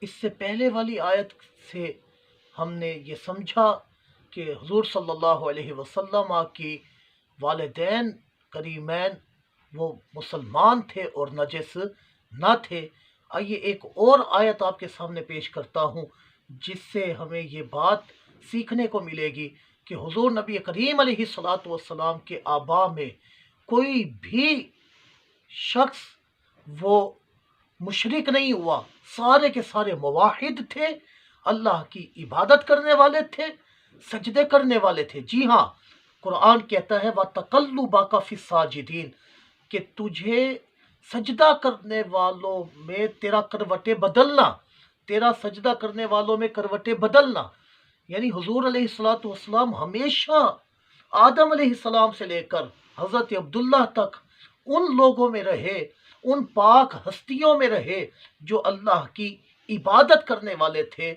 اس سے پہلے والی آیت سے ہم نے یہ سمجھا کہ حضور صلی اللہ علیہ وسلم کی والدین کریمین وہ مسلمان تھے اور نجس نہ تھے۔ آئیے ایک اور آیت آپ کے سامنے پیش کرتا ہوں جس سے ہمیں یہ بات سیکھنے کو ملے گی کہ حضور نبی کریم علیہ الصلاۃ والسلام کے آبا میں کوئی بھی شخص وہ مشرک نہیں ہوا، سارے کے سارے موحد تھے، اللہ کی عبادت کرنے والے تھے، سجدے کرنے والے تھے۔ جی ہاں، قرآن کہتا ہے وَتَقَلُّبَكَ فِي السَّاجِدِينَ کہ تجھے سجدہ کرنے والوں میں تیرا کروٹیں بدلنا، تیرا سجدہ کرنے والوں میں کروٹیں بدلنا، یعنی حضور علیہ الصلاۃ والسلام ہمیشہ آدم علیہ السلام سے لے کر حضرت عبداللہ تک ان لوگوں میں رہے، ان پاک ہستیوں میں رہے جو اللہ کی عبادت کرنے والے تھے،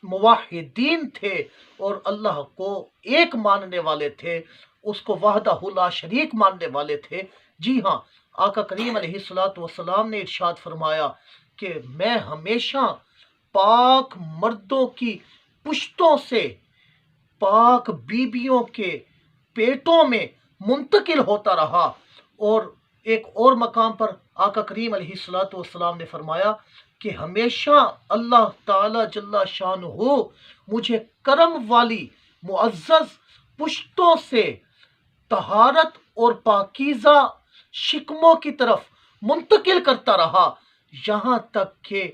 موحدین تھے اور اللہ کو ایک ماننے والے تھے، اس کو وحدہ لا شریک ماننے والے تھے۔ جی ہاں، آقا کریم علیہ الصلاۃ والسلام نے ارشاد فرمایا کہ میں ہمیشہ پاک مردوں کی پشتوں سے پاک بیبیوں کے پیٹوں میں منتقل ہوتا رہا، اور ایک اور مقام پر آقا کریم علیہ الصلاۃ والسلام نے فرمایا کہ ہمیشہ اللہ تعالی جل شانہ مجھے کرم والی معزز پشتوں سے طہارت اور پاکیزہ شکموں کی طرف منتقل کرتا رہا یہاں تک کہ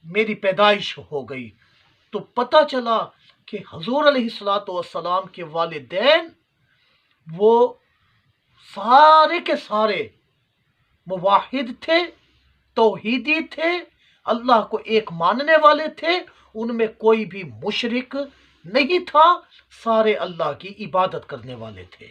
میری پیدائش ہو گئی۔ تو پتہ چلا کہ حضور علیہ الصلاۃ والسلام کے والدین وہ سارے کے سارے موحد تھے، توحیدی تھے، اللہ کو ایک ماننے والے تھے، ان میں کوئی بھی مشرک نہیں تھا، سارے اللہ کی عبادت کرنے والے تھے۔